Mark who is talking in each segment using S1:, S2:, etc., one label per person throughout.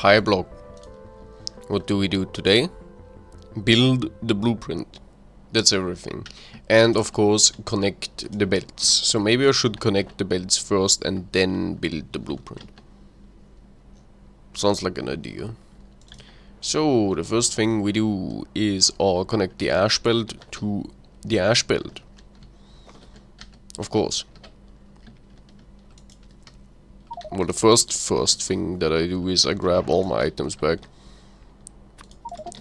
S1: pBlock. What do we do today? Build the blueprint. That's everything. And of course connect the belts. So maybe I should connect the belts first and then build the blueprint. Sounds like an idea. So the first thing we do is connect the ash belt to the ash belt. Of course. Well, the first thing that I do is I grab all my items back.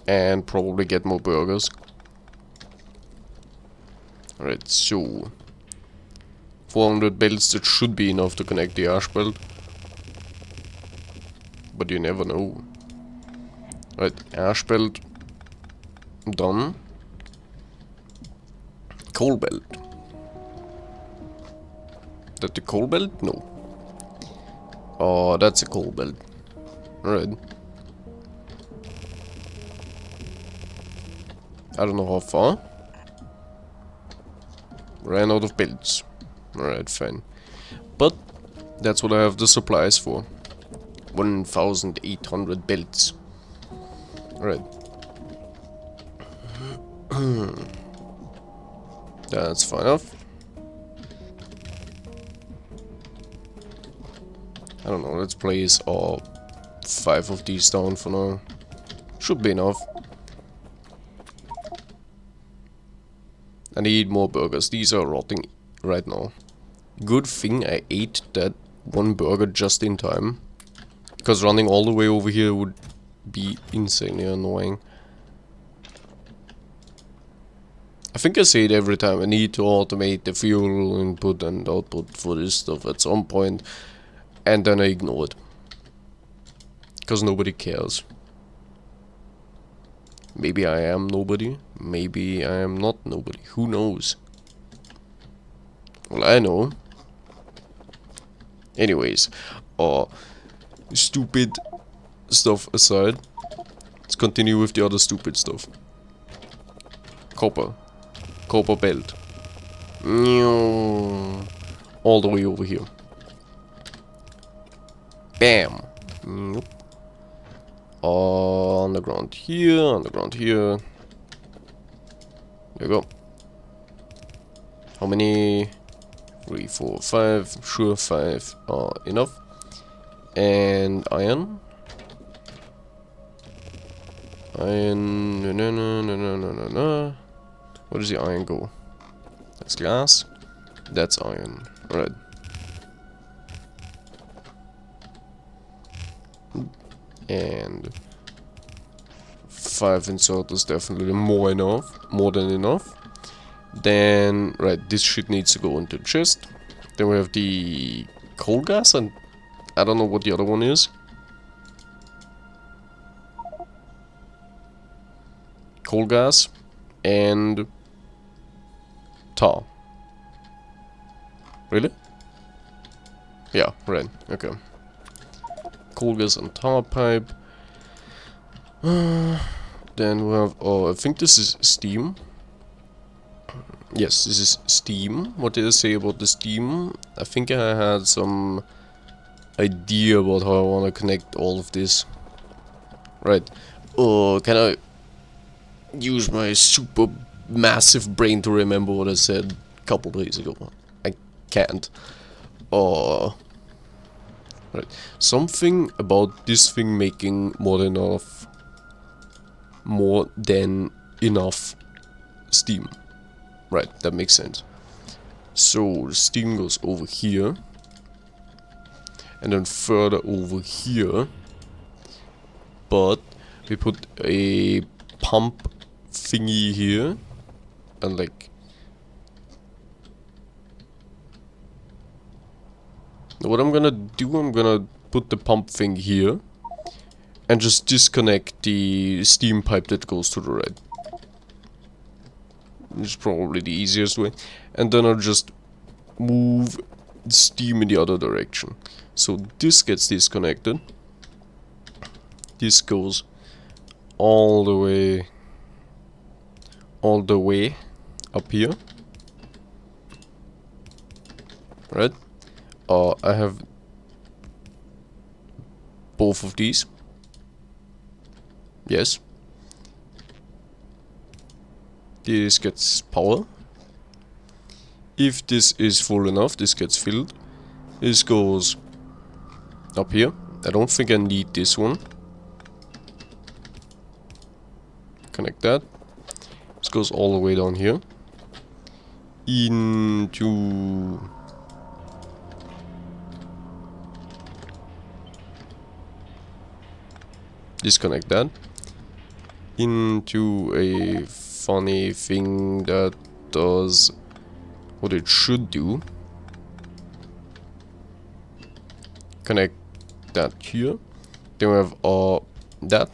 S1: And probably get more burgers. Alright, so 400 belts, that should be enough to connect the ash belt. But you never know. Right, ash belt done. Coal belt. That the coal belt? No. Oh, that's a coal belt. Alright. I don't know how far. Ran out of belts. Alright, fine. But that's what I have the supplies for. 1,800 belts. Alright. That's fine enough. I don't know, let's place all 5 of these down for now. Should be enough. I need more burgers. These are rotting right now. Good thing I ate that one burger just in time. Because running all the way over here would be insanely annoying. I think I say it every time. I need to automate the fuel input and output for this stuff at some point. And then I ignore it. Because nobody cares. Maybe I am nobody. Maybe I am not nobody. Who knows? Well, I know. Anyways, stupid stuff aside, let's continue with the other stupid stuff. Copper. Copper belt. All the way over here. Bam. Nope. Underground here, underground here. There you go. How many? 3, 4, 5. Sure, 5 are enough. And iron. Iron. No. Where does the iron go? That's glass. That's iron. Alright. And 5 insert is definitely more than enough. Then, right, this shit needs to go into the chest. Then we have the coal gas, and I don't know what the other one is. Coal gas and tar. Really? Yeah, right, okay. Coal gas and tar pipe. Then we have, I think this is steam. Yes, this is steam. What did I say about the steam? I think I had some idea about how I want to connect all of this. Right. Can I use my super massive brain to remember what I said a couple days ago? I can't. Right. Something about this thing making more than enough steam. Right, that makes sense. So the steam goes over here. And then further over here. But we put a pump thingy here. And like... what I'm gonna do, I'm gonna put the pump thing here. And just disconnect the steam pipe that goes to the right. It's probably the easiest way. And then I'll just move the steam in the other direction. So this gets disconnected. This goes all the way up here. Right? I have both of these. Yes. This gets power. If this is full enough, this gets filled. This goes up here. I don't think I need this one. Connect that. This goes all the way down here. Into... disconnect that. Into a funny thing that does what it should do. Connect that here. Then we have that.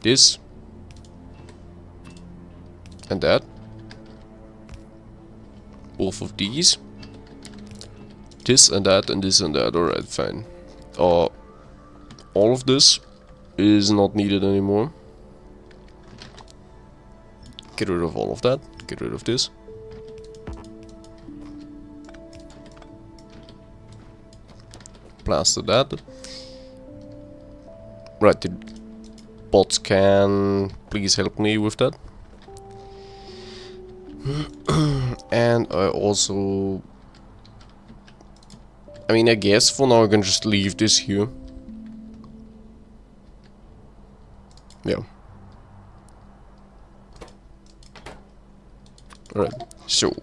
S1: This. And that. Both of these. This and that and this and that. Alright, fine. All of this is not needed anymore. Get rid of all of that. Get rid of this. Plaster that. Right, the bots can please help me with that. And I also... I mean, I guess for now I can just leave this here. Yeah. Alright, so.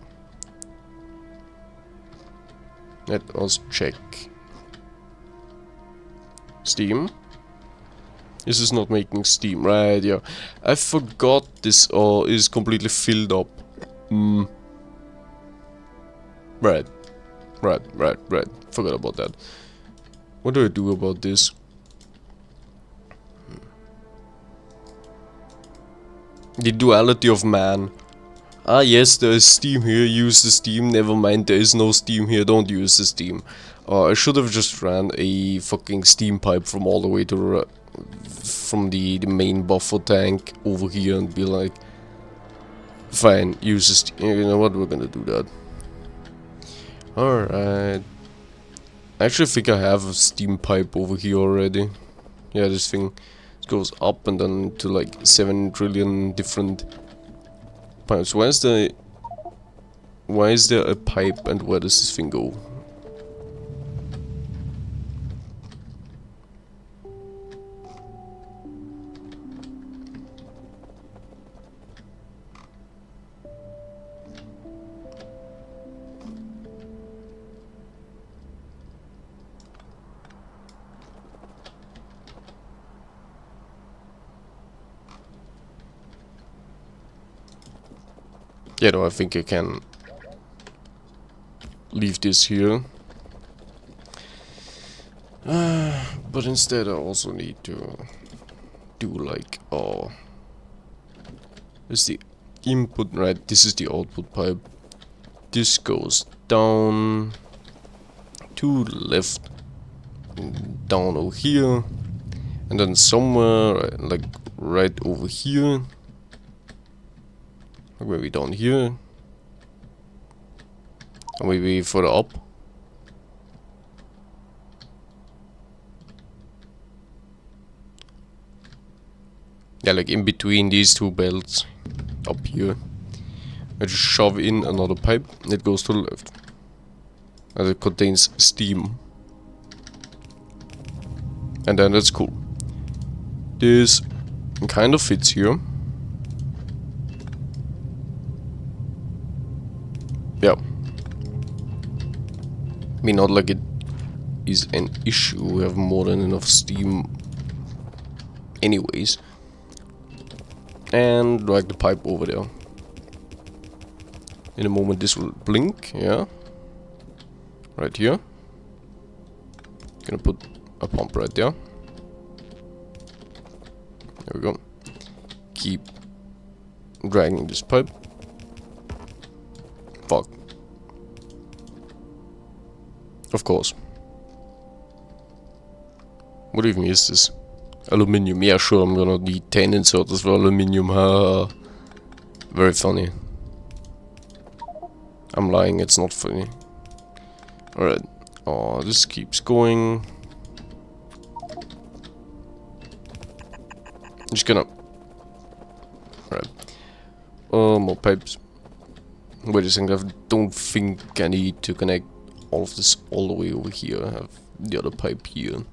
S1: Let us check. Steam. This is not making steam, right? Yeah. I forgot this is completely filled up. Right. Right. Forgot about that. What do I do about this? The duality of man. Ah yes, there is steam here, use the steam. Never mind, there is no steam here, don't use the steam. I should have just ran a fucking steam pipe from all the way to from the main buffer tank over here and be like, fine, use the steam. You know what, we're gonna do that. Alright. I actually think I have a steam pipe over here already. Yeah, this thing goes up and then to like 7 trillion different pipes. Why is there a pipe and where does this thing go? Yeah, no, I think I can leave this here. But instead I also need to do like, this is the input, right, this is the output pipe. This goes down to the left, down over here, and then somewhere, like right over here. Maybe down here. Or maybe further up. Yeah, like in between these two belts. Up here. I just shove in another pipe and it goes to the left. And it contains steam. And then that's cool. This kind of fits here. Yeah. I mean, not like it is an issue. We have more than enough steam anyways. And drag the pipe over there. In a moment this will blink, yeah. Right here. Gonna put a pump right there. There we go. Keep dragging this pipe. Fuck. Of course. What even is this? Aluminium. Yeah, sure, I'm gonna need 10 inserters for aluminium. Very funny. I'm lying, it's not funny. Alright. Oh, this keeps going. Just gonna... Right. More pipes. Wait a second, I don't think I need to connect all of this all the way over here. I have the other pipe here.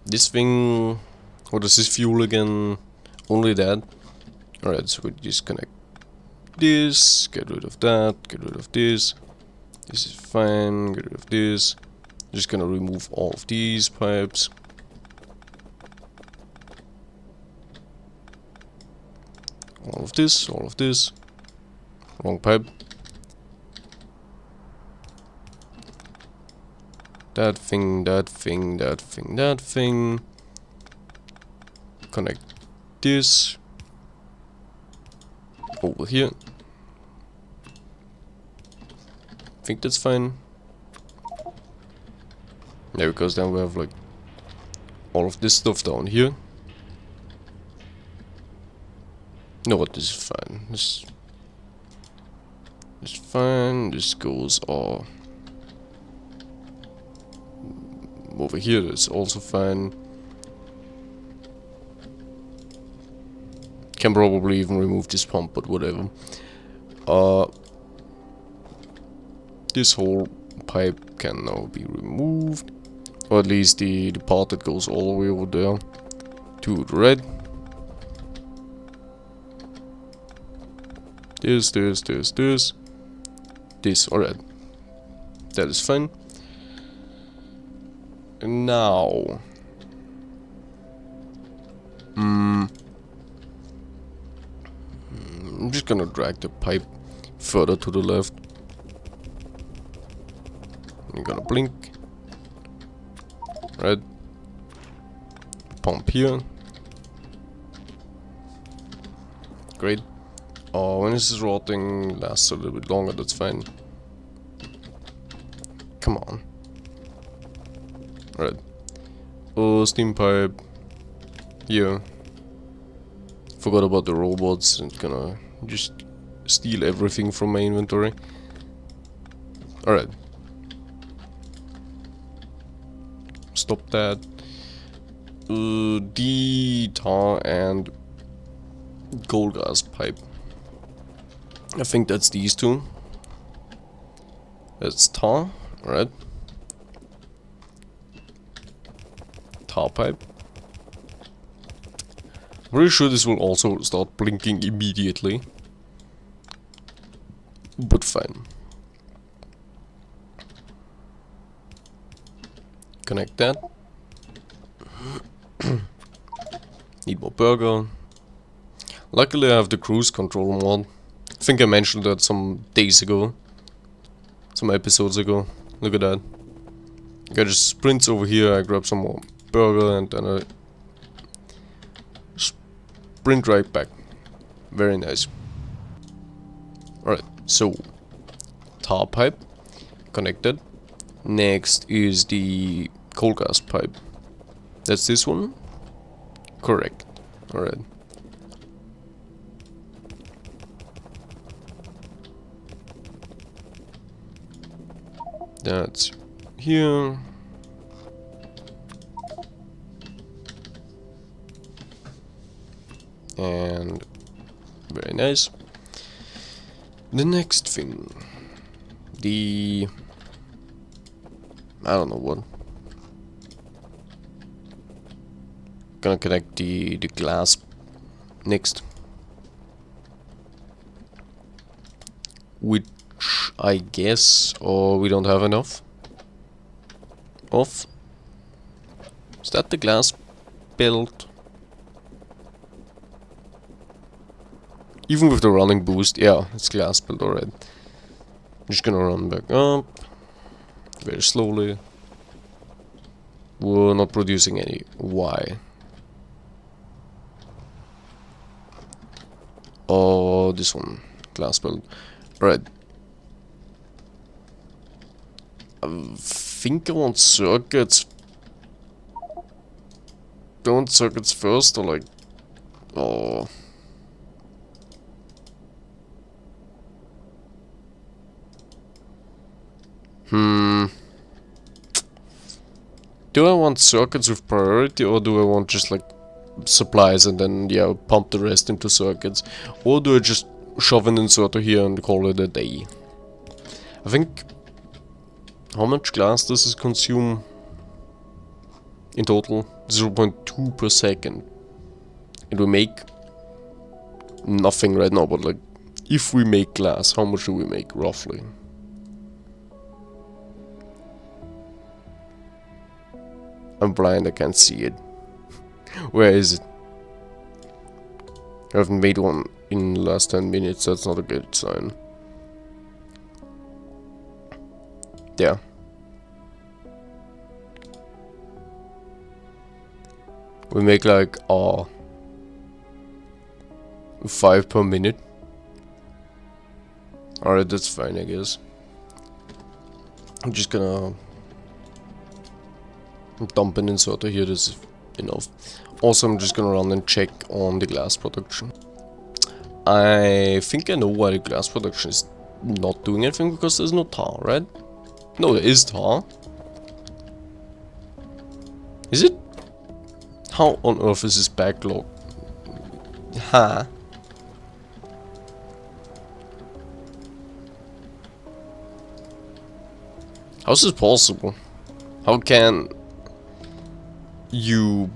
S1: This thing... What does this fuel again? Only that? Alright, so we just connect this, get rid of that, get rid of this. This is fine, get rid of this. Just gonna remove all of these pipes. All of this, all of this. Wrong pipe. That thing, that thing, that thing, that thing. Connect this over here. I think that's fine. Yeah, because then we have like all of this stuff down here. No, what, this is fine. This is fine. This goes all over here. That's also fine. Can probably even remove this pump, but whatever. This whole pipe can now be removed. Or at least the part that goes all the way over there to the red. This, alright. That is fine. And now... I'm just gonna drag the pipe further to the left. I'm gonna blink. Right. Pump here. Great. When this is rotting, lasts a little bit longer, that's fine. Come on. Right. Steam pipe. Here. Forgot about the robots and gonna just steal everything from my inventory. Alright. Stop that. The tar and coal gas pipe. I think that's these two. That's tar, right? Tar pipe. Pretty sure this will also start blinking immediately. But fine. Connect that. Need more burger. Luckily I have the cruise control mod. I think I mentioned that some days ago. Some episodes ago. Look at that. I just sprint over here, I grab some more burger and then I sprint right back. Very nice. Alright, so tar pipe connected. Next is the coal gas pipe. That's this one? Correct. Alright. That's here. And very nice. The next thing. I don't know what. Gonna connect the glass next. Which I guess, or we don't have enough of. Is that the glass belt? Even with the running boost, yeah, it's glass build, alright. Just gonna run back up. Very slowly. We're not producing any. Why? Oh, this one. Glass build. Right. I think I want circuits. Do I want circuits first, or like... Oh... Do I want circuits with priority, or do I want just like supplies and then, yeah, pump the rest into circuits? Or do I just shove an inserter here and call it a day? I think... How much glass does this consume in total? 0.2 per second. And we make nothing right now, but like, if we make glass, how much do we make, roughly? I'm blind, I can't see it. Where is it? I haven't made one in the last 10 minutes, that's not a good sign. There. We make like 5 per minute. Alright, that's fine, I guess. I'm just gonna dump an inserter here, this is enough. Also, I'm just gonna run and check on the glass production. I think I know why the glass production is not doing anything, because there's no tar, right? No, there is tar. Is it? How on earth is this backlog? Huh? How's this possible? How can you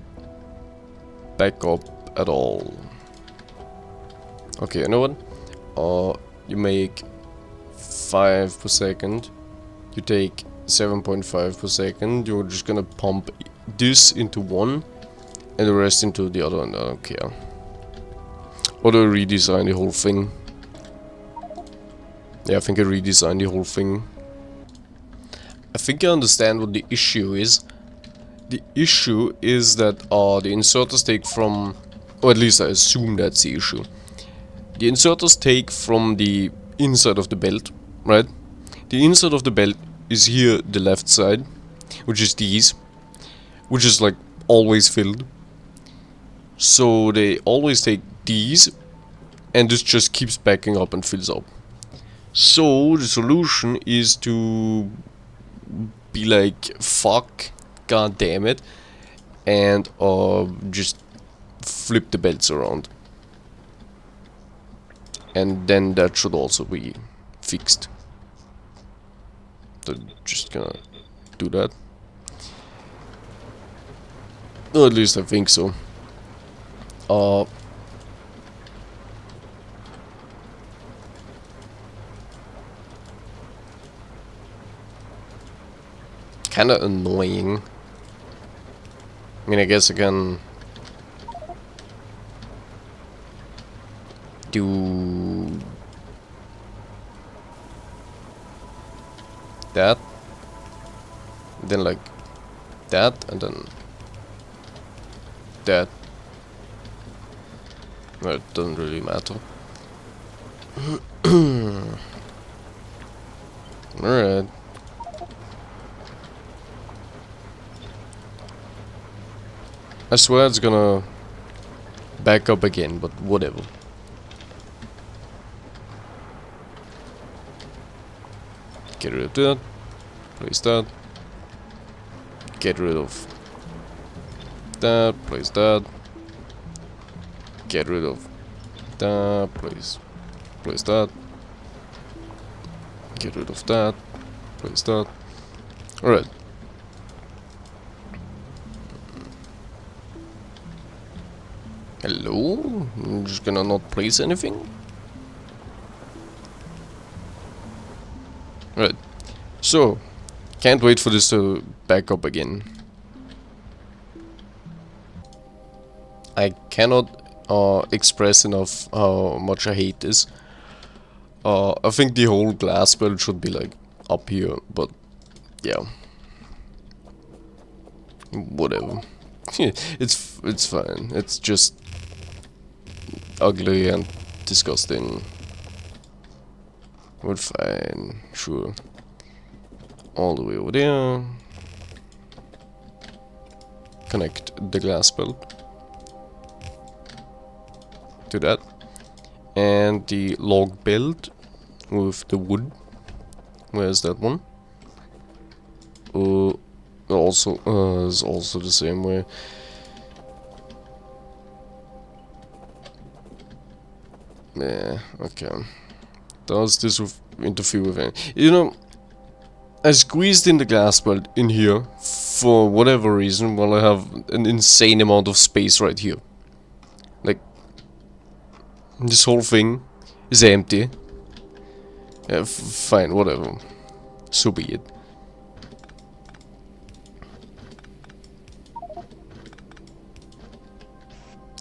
S1: back up at all? Okay, you know what? You make 5 per second. You take 7.5 per second. You're just gonna pump this into one and the rest into the other, and I don't care. Or do I redesign the whole thing? Yeah, I think I redesigned the whole thing. I think I understand what the issue is. The issue is that the inserters take from, or at least I assume that's the issue. The inserters take from the inside of the belt, right? The inside of the belt is here, the left side, which is these, which is like always filled. So they always take these, and this just keeps backing up and fills up. So the solution is to be like, fuck, god damn it, and just flip the belts around. And then that should also be fixed. So just gonna do that. Or at least I think so. Kinda annoying. I mean, I guess I can do that, then like that, and then that. Well, it doesn't really matter. Alright. I swear it's gonna back up again, but whatever. Get rid of that. Place that. Get rid of that. Place that. Get rid of that. Place that. Get rid of that. Place that. Alright. Hello? I'm just gonna not place anything? Right. So, can't wait for this to back up again. I cannot express enough how much I hate this. I think the whole glass belt should be like up here, but yeah. Whatever. It's fine. It's just ugly and disgusting. We're fine, sure. All the way over there. Connect the glass belt to that. And the log belt with the wood. Where's that one? Also, is also the same way. Yeah, okay. Does this interfere with anything? You know, I squeezed in the glass belt in here for whatever reason while I have an insane amount of space right here. Like, this whole thing is empty. Yeah, fine, whatever. So be it.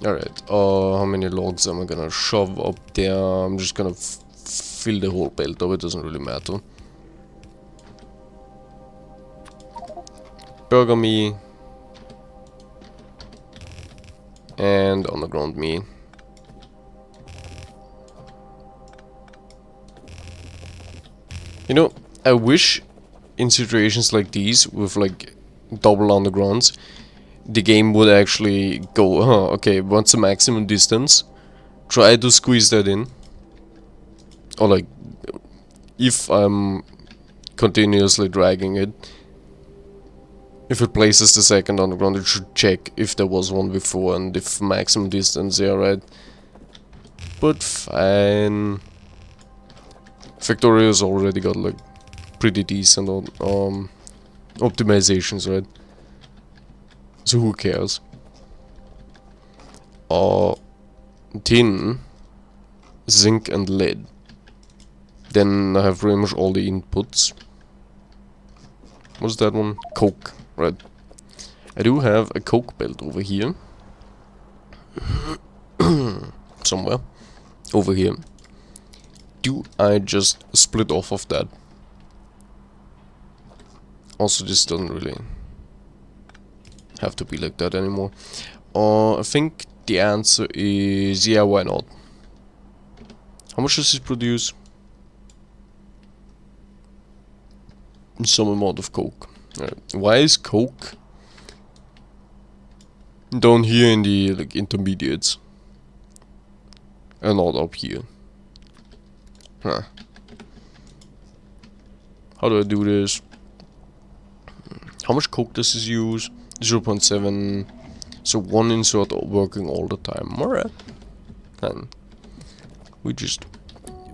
S1: Alright, how many logs am I gonna shove up there? I'm just gonna fill the whole belt up, it doesn't really matter. Burger me. And underground me. You know, I wish in situations like these with like double undergrounds, the game would actually go, okay, what's the maximum distance? Try to squeeze that in. Or like, if I'm continuously dragging it, if it places the second underground, it should check if there was one before and if maximum distance, yeah, right. But fine. Factorio's already got like pretty decent optimizations, right? So who cares? Tin, zinc and lead. Then I have pretty much all the inputs. What's that one? Coke, right. I do have a coke belt over here. Somewhere. Over here. Do I just split off of that? Also, this doesn't really have to be like that anymore. I think the answer is yeah, why not? How much does it produce? Some amount of coke. Why is coke down here in the like intermediates and not up here? Huh. How do I do this? How much coke does this use? 0.7. So one insert working all the time. Alright. Then we just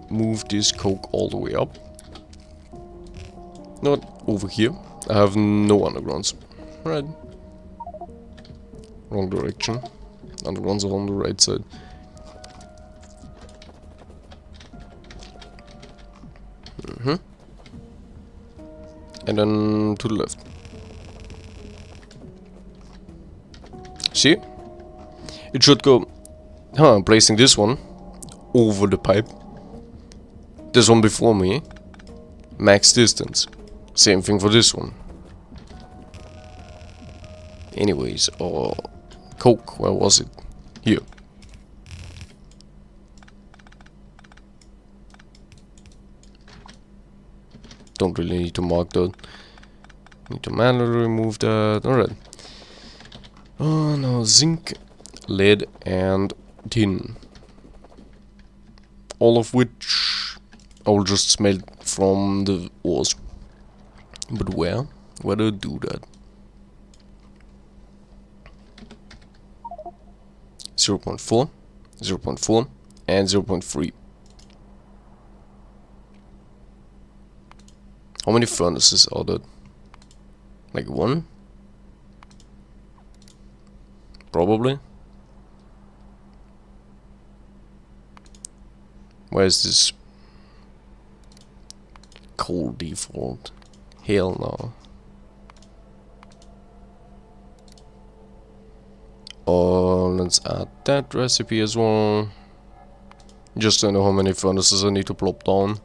S1: move this coke all the way up. Not over here. I have no undergrounds. Right. Wrong direction. Undergrounds are on the right side. And then to the left. See? It should go... I'm placing this one over the pipe. This one before me. Max distance. Same thing for this one. Anyways, coke, where was it? Here. Don't really need to mark that. Need to manually remove that. Alright. Oh no, zinc, lead and tin. All of which I will just smelt from the ores. But where? Where do I do that? 0.4, 0.4 and 0.3. How many furnaces are there? Like one? Probably. Where is this coal default? Hell no. Let's add that recipe as well. Just to know how many furnaces I need to plop down.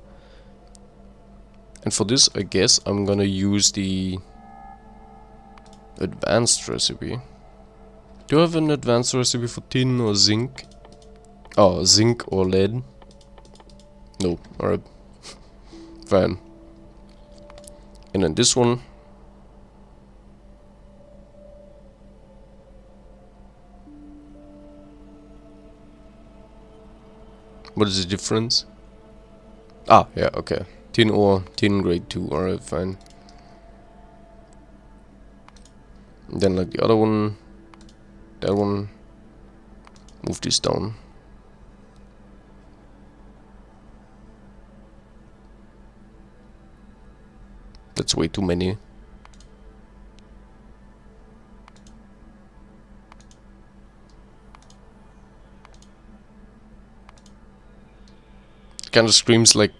S1: And for this, I guess I'm gonna use the advanced recipe. Do I have an advanced recipe for tin or zinc? Oh, zinc or lead? No, alright. Fine. And then this one. What is the difference? Ah, yeah, okay. Tin ore, tin grade 2, alright, fine. And then like the other one, that one, move this down. That's way too many. Kind of screams like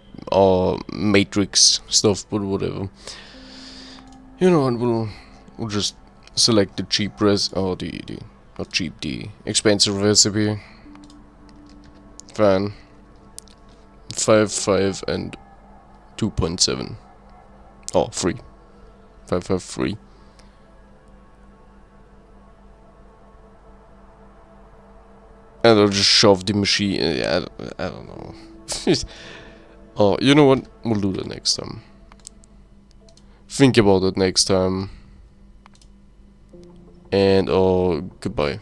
S1: Matrix stuff, but whatever. You know, and we'll just select the cheap or the not cheap, the expensive recipe. Fine. 5, 5, and 2.7. Oh, 3. 5, 5, 3. And I'll just shove the machine. Yeah, I don't know. Oh, you know what? We'll do that next time. Think about it next time. And goodbye.